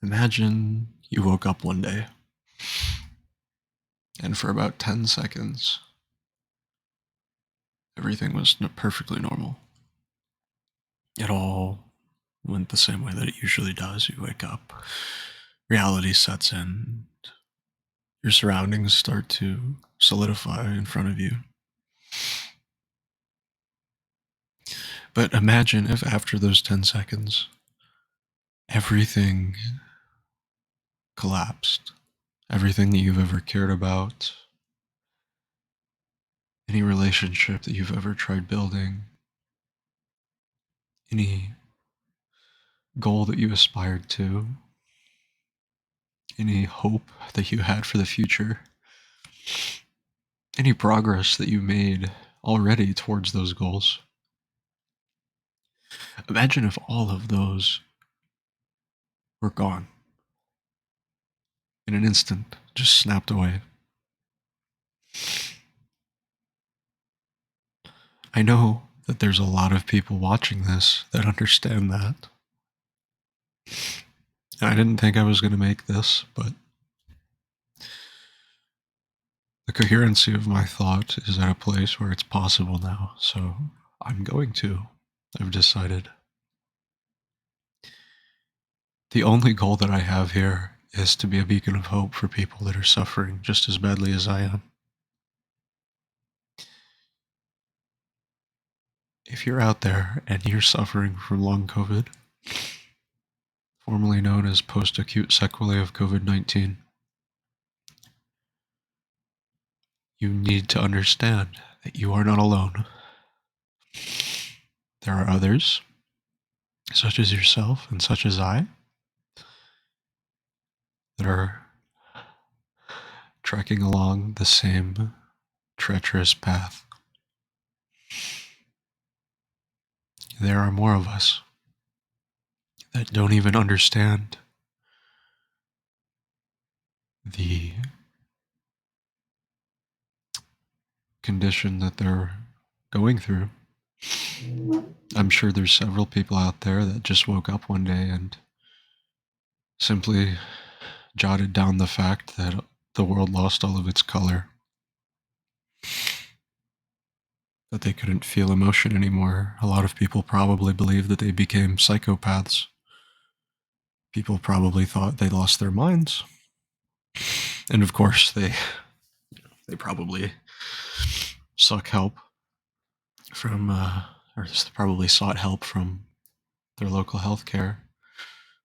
Imagine you woke up one day, and for about 10 seconds, everything was perfectly normal. It all went the same way that it usually does. You wake up, reality sets in, your surroundings start to solidify in front of you. But imagine if after those 10 seconds, everything collapsed. Everything that you've ever cared about, any relationship that you've ever tried building, any goal that you aspired to, any hope that you had for the future, any progress that you made already towards those goals. Imagine if all of those were gone in an instant, just snapped away. I know that there's a lot of people watching this that understand that. And I didn't think I was going to make this, but the coherency of my thought is at a place where it's possible now, so I'm going to. I've decided. The only goal that I have here is to be a beacon of hope for people that are suffering just as badly as I am. If you're out there and you're suffering from long COVID, formerly known as post-acute sequelae of COVID-19, you need to understand that you are not alone. There are others, such as yourself and such as I, that are trekking along the same treacherous path. There are more of us that don't even understand the condition that they're going through. I'm sure there's several people out there that just woke up one day and simply jotted down the fact that the world lost all of its color, that they couldn't feel emotion anymore. A lot of people probably believe that they became psychopaths. People probably thought they lost their minds. And of course, they probably sought help from, or probably sought help from their local healthcare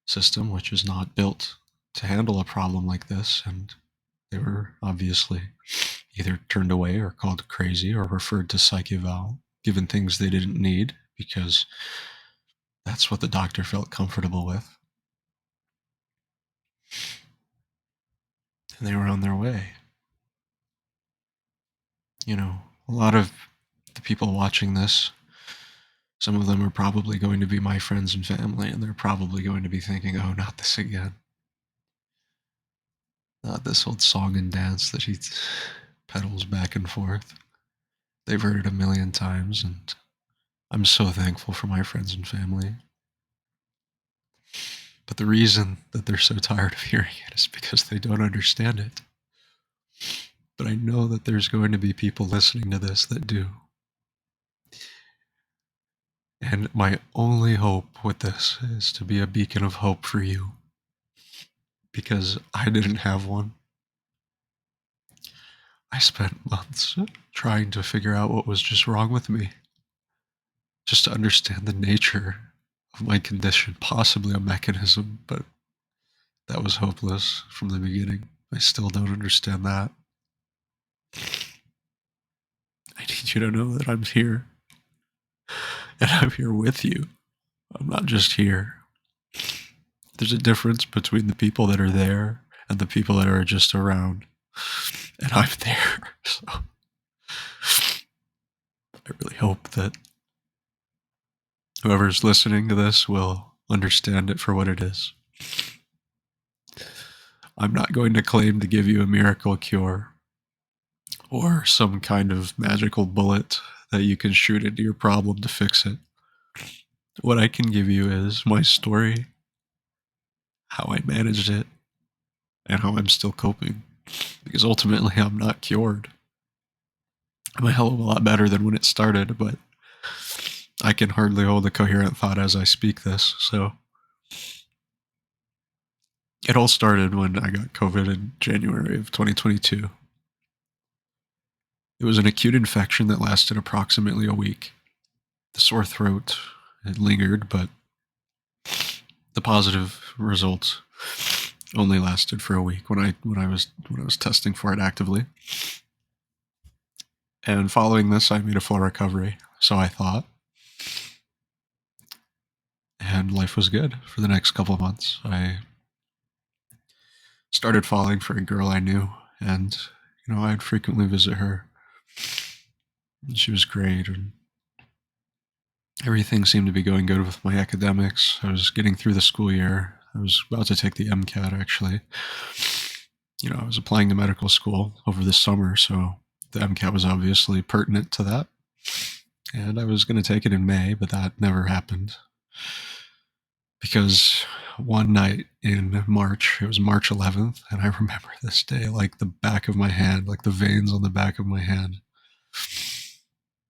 system, which is not built to handle a problem like this. And they were obviously either turned away or called crazy or referred to psych eval, given things they didn't need because that's what the doctor felt comfortable with. And they were on their way. You know, a lot of the people watching this, some of them are probably going to be my friends and family, and they're probably going to be thinking, oh, not this again. Not this old song and dance that he pedals back and forth. They've heard it a million times, and I'm so thankful for my friends and family. But the reason that they're so tired of hearing it is because they don't understand it. But I know that there's going to be people listening to this that do. And my only hope with this is to be a beacon of hope for you. Because I didn't have one. I spent months trying to figure out what was just wrong with me. Just to understand the nature of my condition, possibly a mechanism, but that was hopeless from the beginning. I still don't understand that. I need you to know that I'm here. And I'm here with you. I'm not just here. There's a difference between the people that are there and the people that are just around. And I'm there. So I really hope that whoever's listening to this will understand it for what it is. I'm not going to claim to give you a miracle cure or some kind of magical bullet that you can shoot into your problem to fix it. What I can give you is my story how I managed it and how I'm still coping. Because ultimately, I'm not cured. I'm a hell of a lot better than when it started, but I can hardly hold a coherent thought as I speak this. So it all started when I got COVID in January of 2022. It was an acute infection that lasted approximately a week. The sore throat had lingered, but the positive results only lasted for a week when I was testing for it actively. And following this, I made a full recovery, so I thought, and life was good for the next couple of months. I started falling for a girl I knew, and I'd frequently visit her. And she was great, and everything seemed to be going good with my academics. I was getting through the school year. I was about to take the MCAT, actually. I was applying to medical school over the summer, so the MCAT was obviously pertinent to that. And I was going to take it in May, but that never happened. Because one night in March, it was March 11th, and I remember this day like the back of my hand, like the veins on the back of my hand.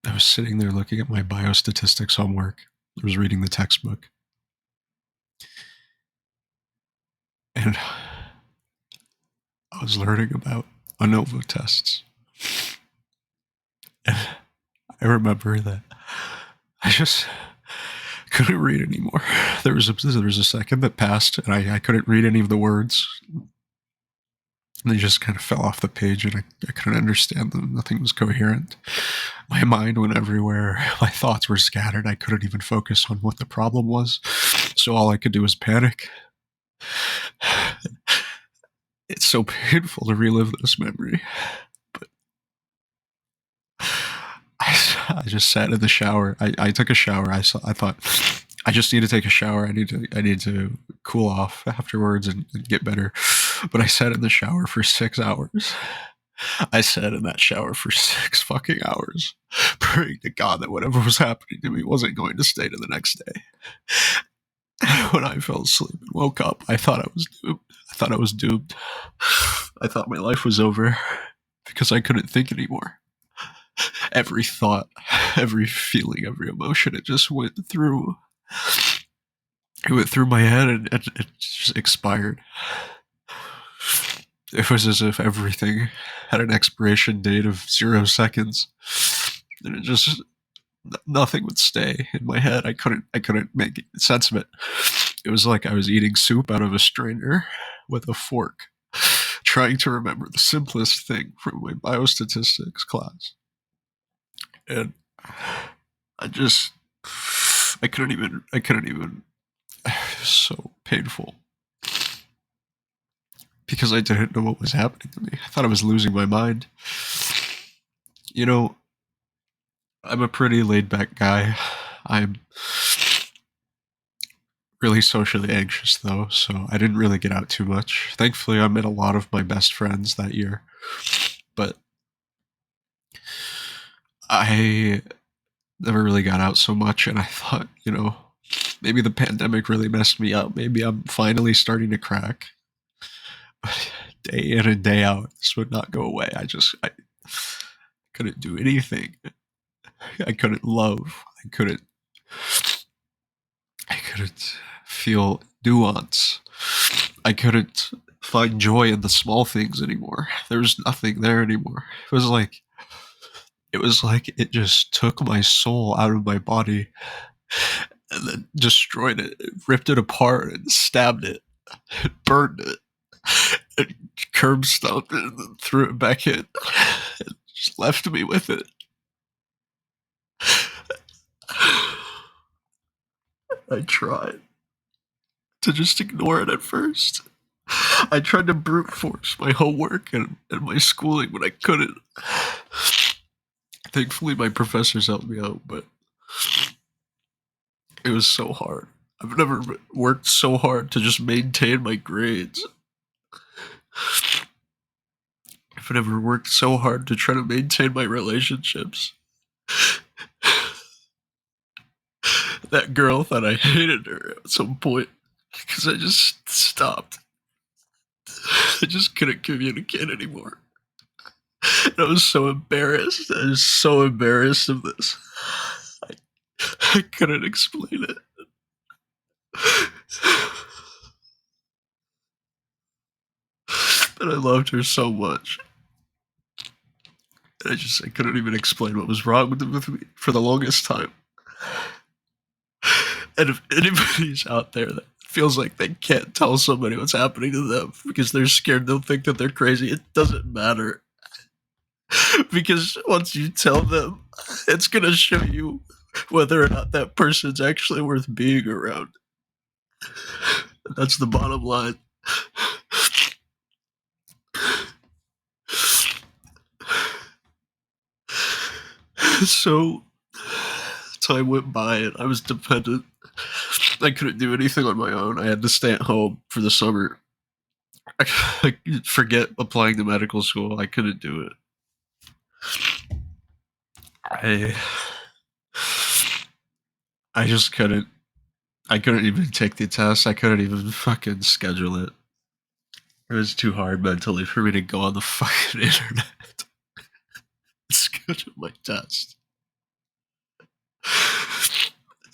I was sitting there looking at my biostatistics homework. I was reading the textbook. And I was learning about ANOVA tests. And I remember that I just couldn't read anymore. There was a second that passed, and I couldn't read any of the words. And they just kind of fell off the page, and I couldn't understand them. Nothing was coherent. My mind went everywhere. My thoughts were scattered. I couldn't even focus on what the problem was. So all I could do was panic. It's so painful to relive this memory. But I just sat in the shower. I took a shower. I thought, I just need to take a shower. I need to cool off afterwards and get better. But I sat in the shower for 6 hours. I sat in that shower for 6 fucking hours, praying to God that whatever was happening to me wasn't going to stay to the next day. When I fell asleep and woke up, I thought I was doomed. I thought my life was over because I couldn't think anymore. Every thought, every feeling, every emotion, it just went through. It went through my head and it just expired. It was as if everything had an expiration date of 0 seconds, and it just nothing would stay in my head. I couldn't make sense of it. It was like I was eating soup out of a strainer with a fork, trying to remember the simplest thing from my biostatistics class. And I couldn't even, it was so painful. Because I didn't know what was happening to me. I thought I was losing my mind. I'm a pretty laid-back guy. I'm really socially anxious, though, so I didn't really get out too much. Thankfully, I met a lot of my best friends that year. But I never really got out so much, and I thought, maybe the pandemic really messed me up. Maybe I'm finally starting to crack. But day in and day out, this would not go away. I couldn't do anything. I couldn't love. I couldn't feel nuance. I couldn't find joy in the small things anymore. There was nothing there anymore. It was like it just took my soul out of my body and then destroyed it. It ripped it apart and stabbed it. It burned it. It curb stomped it and then threw it back in. It just left me with it. I tried to just ignore it at first. I tried to brute force my homework and my schooling, but I couldn't. Thankfully, my professors helped me out, but it was so hard. I've never worked so hard to just maintain my grades. I've never worked so hard to try to maintain my relationships. That girl thought I hated her at some point. because I just stopped. I just couldn't communicate anymore. And I was so embarrassed. I was so embarrassed of this. I, I couldn't explain it. But I loved her so much. And I couldn't even explain what was wrong with me for the longest time. And if anybody's out there that feels like they can't tell somebody what's happening to them because they're scared they'll think that they're crazy, it doesn't matter. Because once you tell them, it's going to show you whether or not that person's actually worth being around. That's the bottom line. So, time went by and I was dependent. I couldn't do anything on my own. I had to stay at home for the summer. I forget applying to medical school. I couldn't do it. I I just couldn't. I couldn't even take the test. I couldn't even fucking schedule it. It was too hard mentally for me to go on the fucking internet and schedule my test.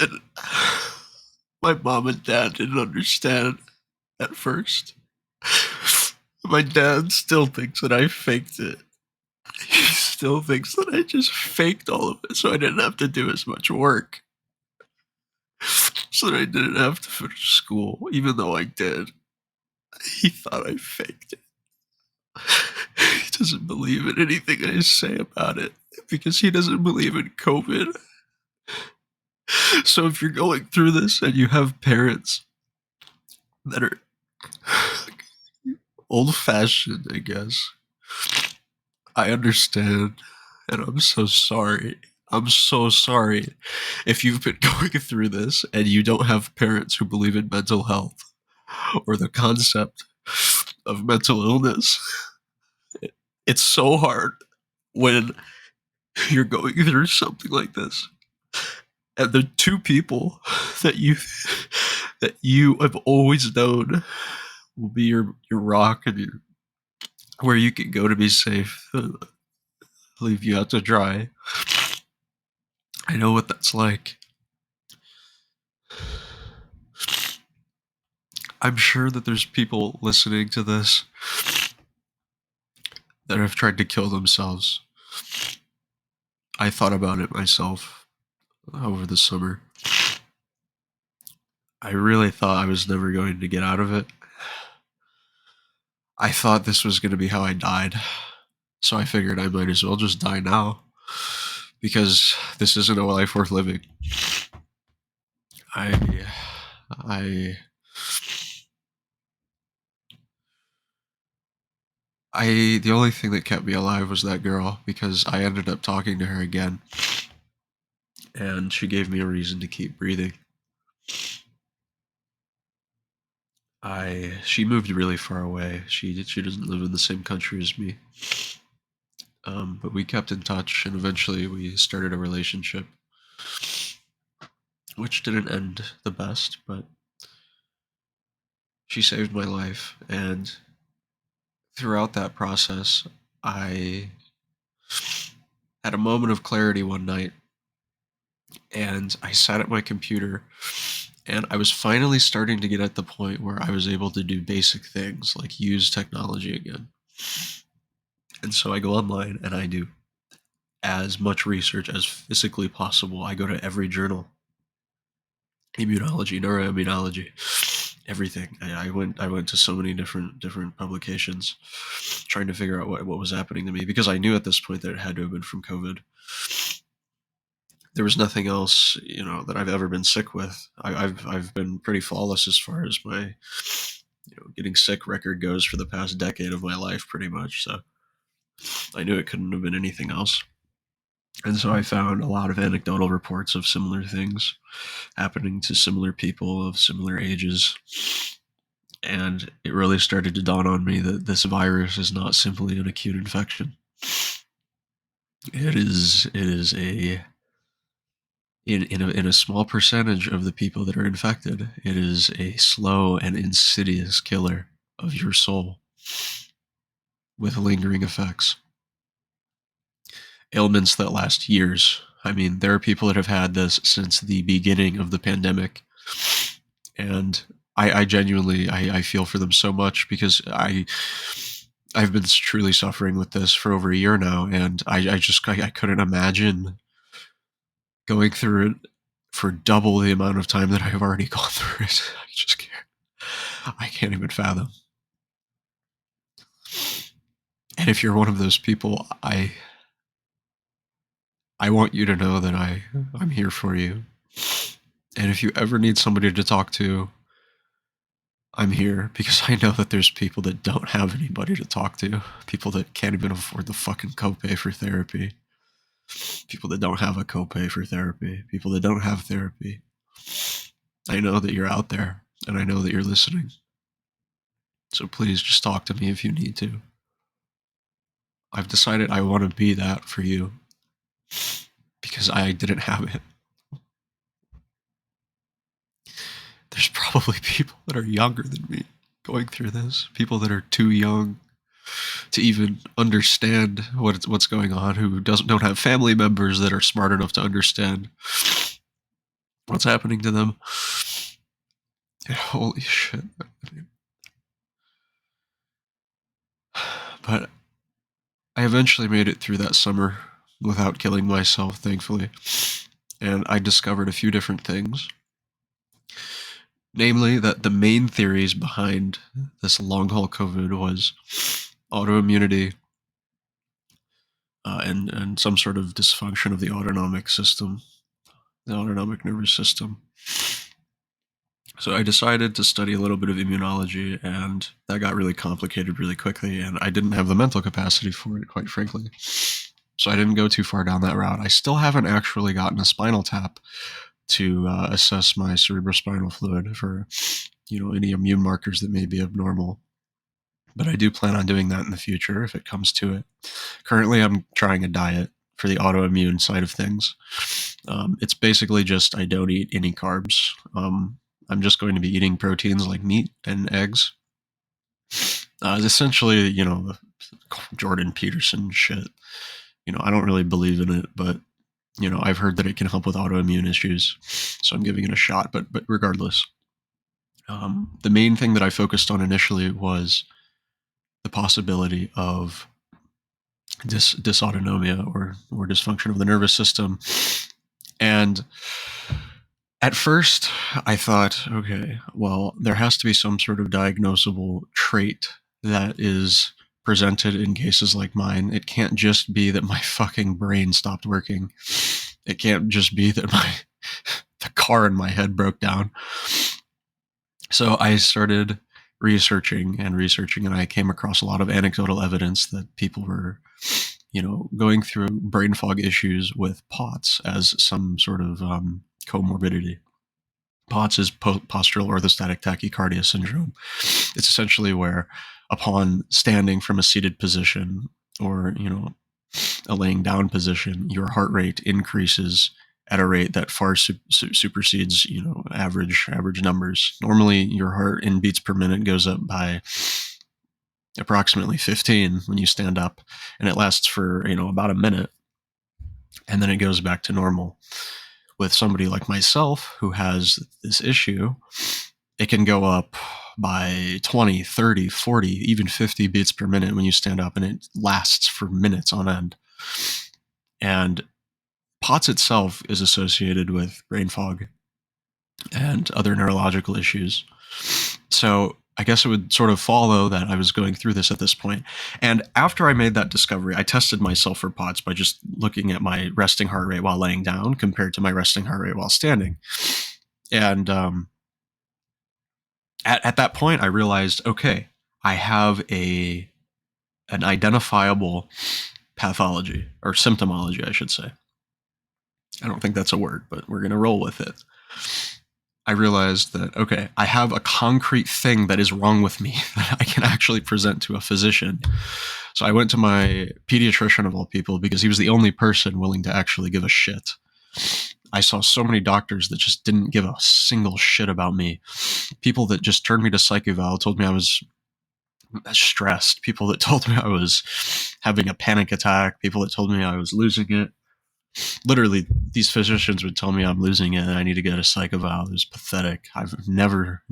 And my mom and dad didn't understand at first. My dad still thinks that I faked it. He still thinks that I just faked all of it so I didn't have to do as much work. So that I didn't have to finish school, even though I did. He thought I faked it. He doesn't believe in anything I say about it because he doesn't believe in COVID. So if you're going through this and you have parents that are old fashioned, I guess, I understand. And I'm so sorry. I'm so sorry if you've been going through this and you don't have parents who believe in mental health or the concept of mental illness. It's so hard when you're going through something like this. And the two people that you have always known will be your rock and where you can go to be safe, leave you out to dry. I know what that's like. I'm sure that there's people listening to this that have tried to kill themselves. I thought about it myself over the summer. I really thought I was never going to get out of it. I thought this was going to be how I died. So I figured I might as well just die now. Because this isn't a life worth living. The only thing that kept me alive was that girl because I ended up talking to her again. And she gave me a reason to keep breathing. She moved really far away. She doesn't live in the same country as me. But we kept in touch and eventually we started a relationship. Which didn't end the best, but she saved my life. And throughout that process, I had a moment of clarity one night and I sat at my computer and I was finally starting to get at the point where I was able to do basic things like use technology again. And so I go online and I do as much research as physically possible. I go to every journal, immunology, neuroimmunology, everything. I went to so many different publications trying to figure out what was happening to me because I knew at this point that it had to have been from COVID. There was nothing else, that I've ever been sick with. I've been pretty flawless as far as my, getting sick record goes for the past decade of my life, pretty much. So I knew it couldn't have been anything else. And so I found a lot of anecdotal reports of similar things happening to similar people of similar ages. And it really started to dawn on me that this virus is not simply an acute infection. It is in a small percentage of the people that are infected, it is a slow and insidious killer of your soul with lingering effects. Ailments that last years. I mean, there are people that have had this since the beginning of the pandemic, and I genuinely I feel for them so much because I've been truly suffering with this for over a year now, and I couldn't imagine going through it for double the amount of time that I've already gone through it. I just can't. I can't even fathom. And if you're one of those people, I want you to know that I'm here for you. And if you ever need somebody to talk to, I'm here because I know that there's people that don't have anybody to talk to, people that can't even afford the fucking copay for therapy, people that don't have a copay for therapy, people that don't have therapy. I know that you're out there, and I know that you're listening. So please just talk to me if you need to. I've decided I want to be that for you because I didn't have it. There's probably people that are younger than me going through this, people that are too young to even understand what's going on, who don't have family members that are smart enough to understand what's happening to them. And holy shit. But I eventually made it through that summer without killing myself, thankfully. And I discovered a few different things. Namely, that the main theories behind this long haul COVID was autoimmunity and some sort of dysfunction of the autonomic system, the autonomic nervous system. So I decided to study a little bit of immunology, and that got really complicated really quickly, and I didn't have the mental capacity for it, quite frankly. So I didn't go too far down that route. I still haven't actually gotten a spinal tap to assess my cerebrospinal fluid for, any immune markers that may be abnormal. But I do plan on doing that in the future if it comes to it. Currently, I'm trying a diet for the autoimmune side of things. It's basically just I don't eat any carbs. I'm just going to be eating proteins like meat and eggs. It's essentially, the Jordan Peterson shit. I don't really believe in it, but I've heard that it can help with autoimmune issues, so I'm giving it a shot. But regardless, the main thing that I focused on initially was the possibility of dysautonomia or dysfunction of the nervous system. And at first, I thought, okay, well, there has to be some sort of diagnosable trait that is presented in cases like mine. It can't just be that my fucking brain stopped working. It can't just be that the car in my head broke down. So I started researching, and I came across a lot of anecdotal evidence that people were, going through brain fog issues with POTS as some sort of comorbidity. POTS is postural orthostatic tachycardia syndrome. It's essentially where, upon standing from a seated position or, a laying down position, your heart rate increases at a rate that far supersedes, average numbers. Normally, your heart in beats per minute goes up by approximately 15 when you stand up, and it lasts for, about a minute, and then it goes back to normal. With somebody like myself who has this issue, it can go up by 20, 30, 40, even 50 beats per minute when you stand up, and it lasts for minutes on end. And POTS itself is associated with brain fog and other neurological issues. So I guess it would sort of follow that I was going through this at this point. And after I made that discovery, I tested myself for POTS by just looking at my resting heart rate while laying down compared to my resting heart rate while standing. And at that point, I realized, okay, I have an identifiable pathology, or symptomology, I should say. I don't think that's a word, but we're going to roll with it. I realized that, okay, I have a concrete thing that is wrong with me that I can actually present to a physician. So I went to my pediatrician of all people because he was the only person willing to actually give a shit. I saw so many doctors that just didn't give a single shit about me. People that just turned me to psych eval, told me I was stressed. People that told me I was having a panic attack. People that told me I was losing it. Literally, these physicians would tell me I'm losing it and I need to get a psych eval. It was pathetic. I've never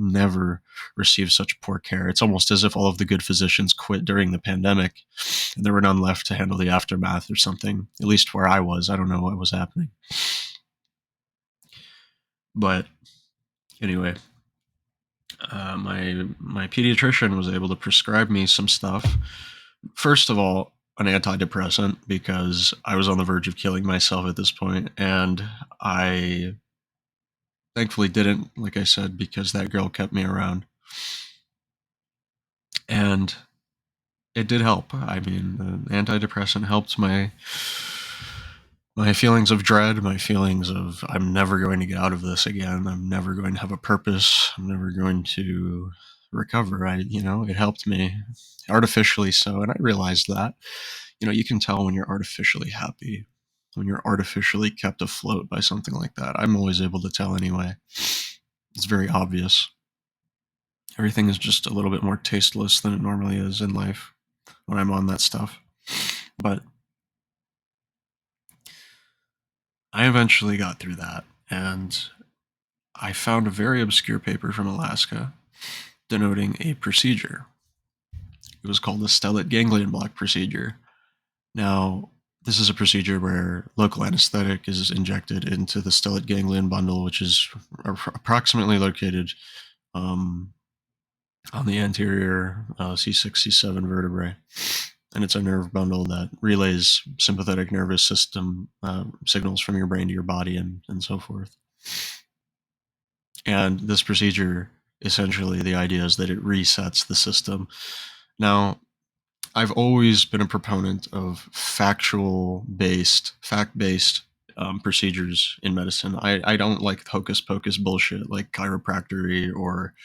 received such poor care. It's almost as if all of the good physicians quit during the pandemic and there were none left to handle the aftermath or something. At least where I was. I don't know what was happening. But anyway, my pediatrician was able to prescribe me some stuff. First of all, an antidepressant, because I was on the verge of killing myself at this point, and I thankfully didn't, like I said, because that girl kept me around. And it did help. I mean, the antidepressant helped my feelings of dread, my feelings of I'm never going to get out of this again. I'm never going to have a purpose. I'm never going to recover. It helped me artificially so, and I realized that. You can tell when you're artificially happy, when you're artificially kept afloat by something like that. I'm always able to tell anyway. It's very obvious. Everything is just a little bit more tasteless than it normally is in life when I'm on that stuff. But I eventually got through that, and I found a very obscure paper from Alaska denoting a procedure. It was called the stellate ganglion block procedure. Now, this is a procedure where local anesthetic is injected into the stellate ganglion bundle, which is approximately located on the anterior C6, C7 vertebrae. And it's a nerve bundle that relays sympathetic nervous system signals from your brain to your body and so forth. And this procedure, essentially, the idea is that it resets the system. Now, I've always been a proponent of fact-based procedures in medicine. I don't like hocus pocus bullshit like chiropractic or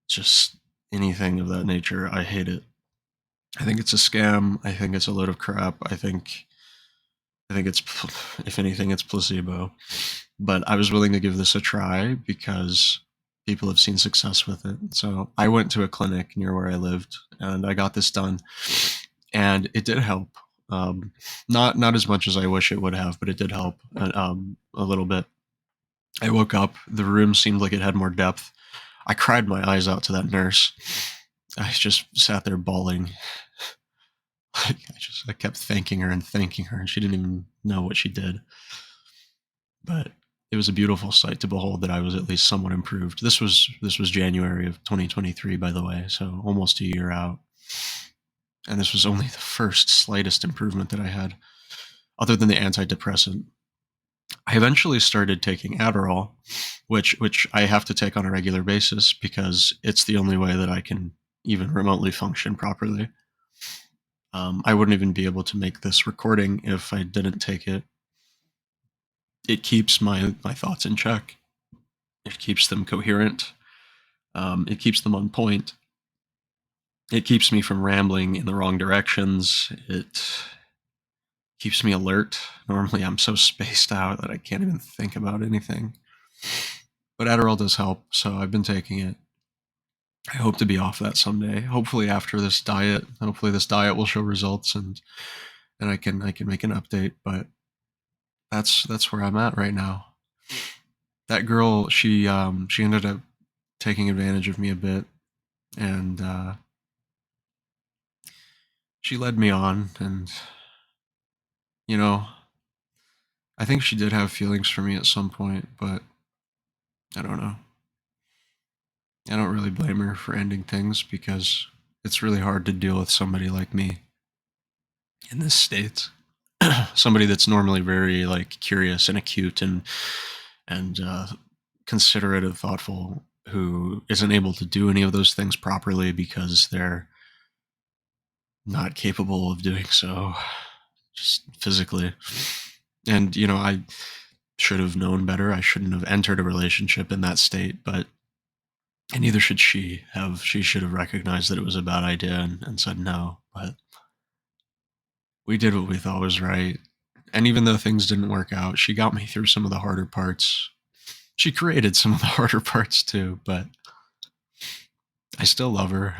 just anything of that nature. I hate it. I think it's a scam. I think it's a load of crap. I think it's, if anything, it's placebo. But I was willing to give this a try because people have seen success with it. So I went to a clinic near where I lived and I got this done, and it did help. Not as much as I wish it would have, but it did help a little bit. I woke up. The room seemed like it had more depth. I cried my eyes out to that nurse. I just sat there bawling. I kept thanking her, and she didn't even know what she did. But it was a beautiful sight to behold that I was at least somewhat improved. This was January of 2023, by the way, so almost a year out. And this was only the first slightest improvement that I had, other than the antidepressant. I eventually started taking Adderall, which I have to take on a regular basis because it's the only way that I can even remotely function properly. I wouldn't even be able to make this recording if I didn't take it. It keeps my thoughts in check. It keeps them coherent. It keeps them on point. It keeps me from rambling in the wrong directions. It keeps me alert. Normally I'm so spaced out that I can't even think about anything. But Adderall does help, so I've been taking it. I hope to be off that someday. Hopefully after this diet. Hopefully this diet will show results and I can make an update, but that's where I'm at right now. That girl, she ended up taking advantage of me a bit, and she led me on, and I think she did have feelings for me at some point, but I don't know. I don't really blame her for ending things because it's really hard to deal with somebody like me in this state. Somebody that's normally very curious and acute and considerate and thoughtful, who isn't able to do any of those things properly because they're not capable of doing so just physically. And I should have known better. I shouldn't have entered a relationship in that state, and neither should she have. She should have recognized that it was a bad idea and said no. But we did what we thought was right, And even though things didn't work out, she got me through some of the harder parts. She created some of the harder parts too, but I still love her.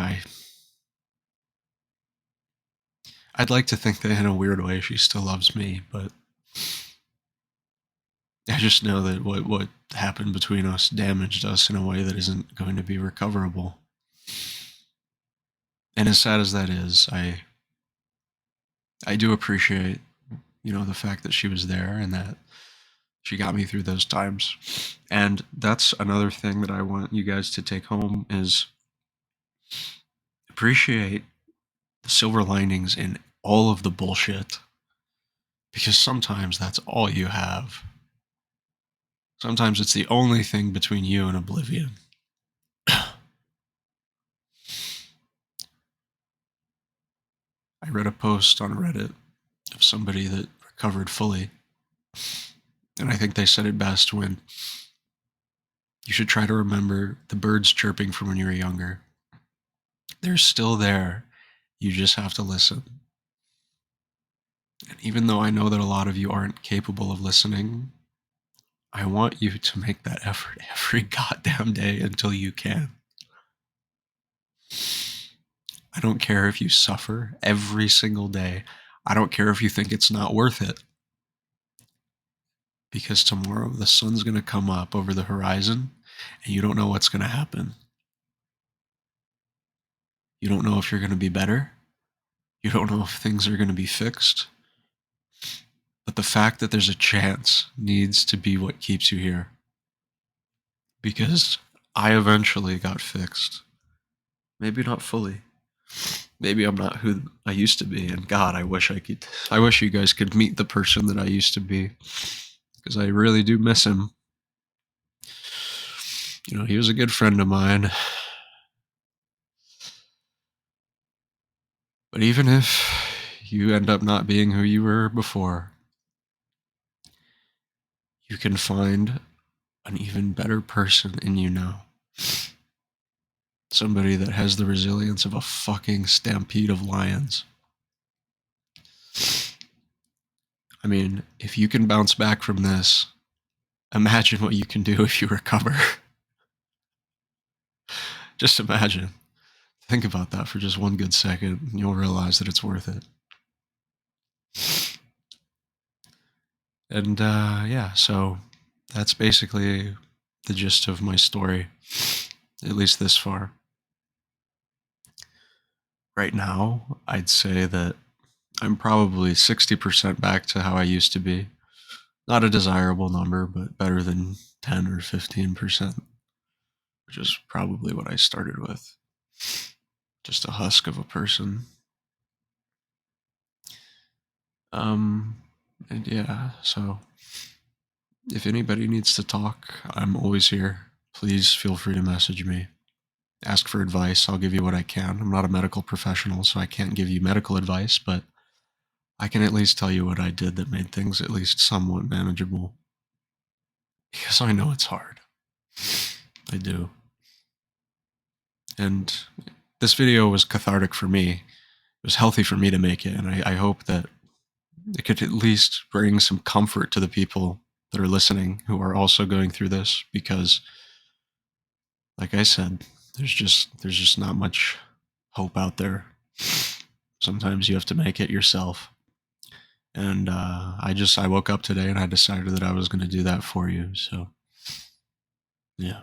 I'd like to think that in a weird way she still loves me, but I just know that what happened between us damaged us in a way that isn't going to be recoverable. And as sad as that is, I do appreciate, the fact that she was there and that she got me through those times. And that's another thing that I want you guys to take home is appreciate the silver linings in all of the bullshit. Because sometimes that's all you have. Sometimes it's the only thing between you and oblivion. I read a post on Reddit of somebody that recovered fully. And I think they said it best when you should try to remember the birds chirping from when you were younger. They're still there. You just have to listen. And even though I know that a lot of you aren't capable of listening, I want you to make that effort every goddamn day until you can. I don't care if you suffer every single day. I don't care if you think it's not worth it. Because tomorrow the sun's going to come up over the horizon and you don't know what's going to happen. You don't know if you're going to be better. You don't know if things are going to be fixed. But the fact that there's a chance needs to be what keeps you here. Because I eventually got fixed. Maybe not fully. Maybe I'm not who I used to be. And God, I wish you guys could meet the person that I used to be. Because I really do miss him. He was a good friend of mine. But even if you end up not being who you were before, you can find an even better person in you now. Somebody that has the resilience of a fucking stampede of lions. I mean, if you can bounce back from this, imagine what you can do if you recover. Just imagine. Think about that for just one good second, and you'll realize that it's worth it. And yeah, so that's basically the gist of my story, at least this far. Right now, I'd say that I'm probably 60% back to how I used to be. Not a desirable number, but better than 10 or 15%, which is probably what I started with. Just a husk of a person. And yeah, so if anybody needs to talk, I'm always here. Please feel free to message me. Ask for advice. I'll give you what I can. I'm not a medical professional, so I can't give you medical advice, but I can at least tell you what I did that made things at least somewhat manageable. Because I know it's hard. I do. And this video was cathartic for me. It was healthy for me to make it, and I hope that it could at least bring some comfort to the people that are listening who are also going through this, because like I said, there's just not much hope out there. Sometimes you have to make it yourself. And I woke up today and I decided that I was going to do that for you. So yeah.